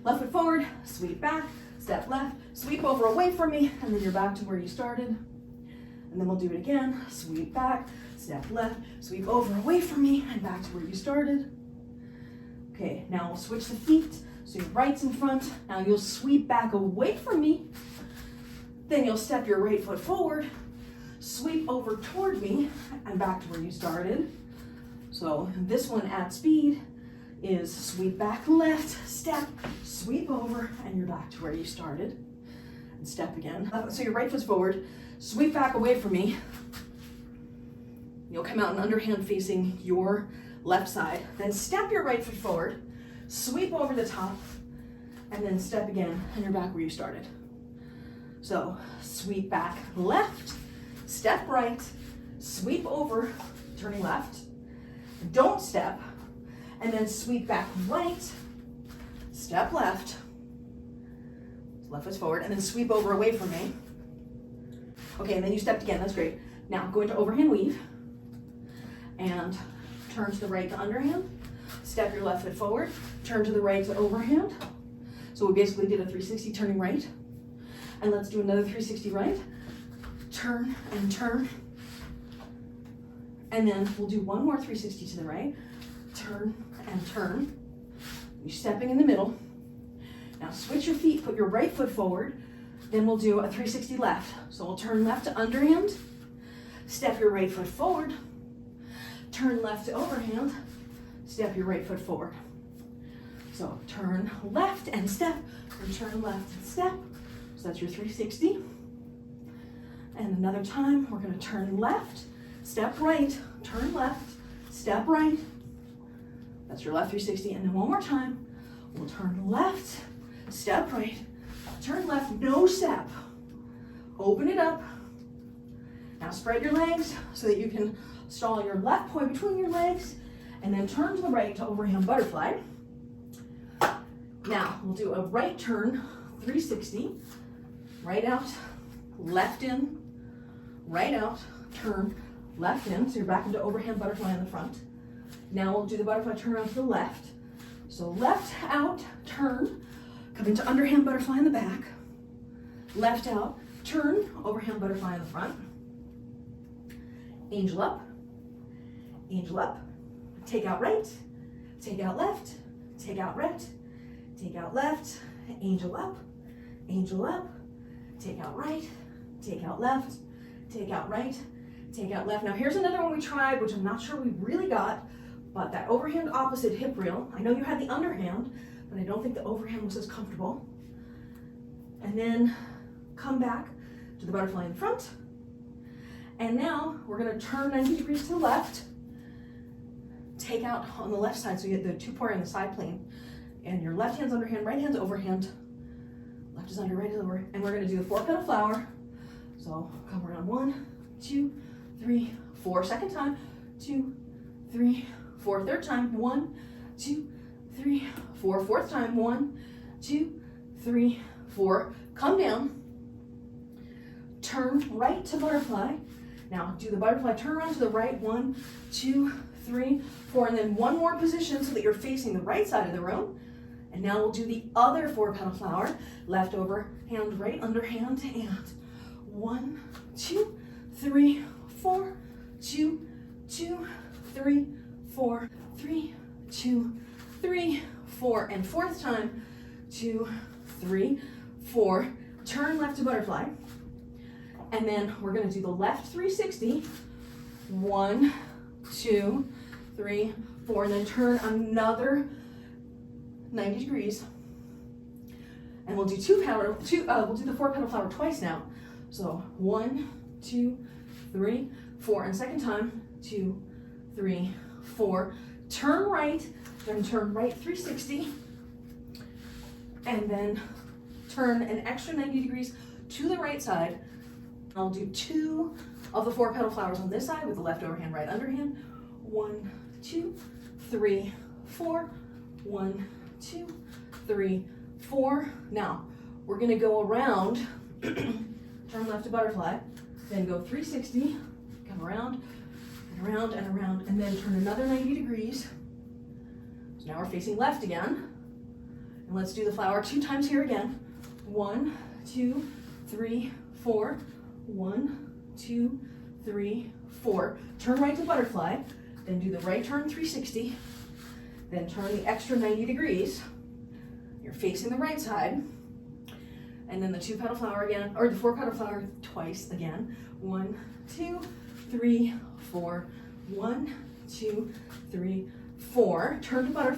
left foot forward, sweep back, step left, sweep over away from me, and then you're back to where you started. And then we'll do it again, sweep back, step left, sweep over away from me, and back to where you started. Okay, now we'll switch the feet, so your right's in front. Now you'll sweep back away from me, then you'll step your right foot forward, sweep over toward me, and back to where you started. So this one at speed is sweep back left, step, sweep over, and you're back to where you started. And step again. So your right foot's forward, sweep back away from me. You'll come out and underhand facing your left side. Then step your right foot forward, sweep over the top, and then step again, and you're back where you started. So sweep back left, step right, sweep over, turning left, don't step, and then sweep back right, step left, left foot's forward, and then sweep over away from me. Okay, and then you stepped again, that's great. Now go into overhand weave, and turn to the right to underhand, step your left foot forward, turn to the right to overhand. So we basically did a 360 turning right, and let's do another 360 right, turn, and then we'll do one more 360 to the right, turn and turn. You're stepping in the middle. Now switch your feet, put your right foot forward, then we'll do a 360 left. So we'll turn left to underhand, step your right foot forward, turn left to overhand, step your right foot forward. So turn left and step, and turn left and step. So that's your 360. And another time, we're gonna turn left, step right, turn left, step right. That's your left 360. And then one more time, we'll turn left, step right, turn left, no step. Open it up. Now spread your legs so that you can stall your left poi between your legs, and then turn to the right to overhand butterfly. Now we'll do a right turn, 360, right out, left in, right out, turn, left in, so you're back into overhand butterfly in the front. Now we'll do the butterfly turn around to the left. So left out, turn, come into underhand butterfly in the back, left out, turn, overhand butterfly in the front, angel up, take out right, take out left, take out right, take out left, angel up, take out right, take out left, take out right, take out left. Now here's another one we tried, which I'm not sure we really got, but that overhand opposite hip reel. I know you had the underhand, but I don't think the overhand was as comfortable. And then come back to the butterfly in front. And now we're gonna turn 90 degrees to the left, take out on the left side, so you get the two poi on the side plane, and your left hand's underhand, right hand's overhand, left is under, right is over, and we're gonna do the 4-petal flower. So come around 1, 2, 3, 4, second time, 2, 3, 4, third time, 1, 2, 3, 4, fourth time, 1, 2, 3, 4, come down, turn right to butterfly. Now do the butterfly, turn around to the right, 1, 2, 3, 4, and then one more position so that you're facing the right side of the room. And now we'll do the other 4-petal flower, left over, hand right, underhand, and 1, 2, 3, 4, 2, 2, 3, 4, 3, 2, 3, 4, and fourth time, 2, 3, 4, turn left to butterfly. And then we're gonna do the left 360, 1, 2, 3, 4, and then turn another 90 degrees. And we'll do we'll do the 4-petal flower twice now. So 1, 2, 3, 4, and second time, 2, 3, 4, turn right, then turn right 360, and then turn an extra 90 degrees to the right side. I'll do 2 of the 4-petal flowers on this side with the left overhand, right underhand. 1, 2, 3, 4, 1, 2, 3, 4. Now we're gonna go around, turn left to butterfly, then go 360, come around, and around, and around, and then turn another 90 degrees. So now we're facing left again. And let's do the flower 2 times here again. 1, 2, 3, 4. 1, 2, 3, 4. Turn right to butterfly, then do the right turn 360, then turn the extra 90 degrees. You're facing the right side, and then the 2-petal flower again, or the 4-petal flower twice again. 1, 2, 3, 4. 1, 2, 3, 4. Turn to butterfly.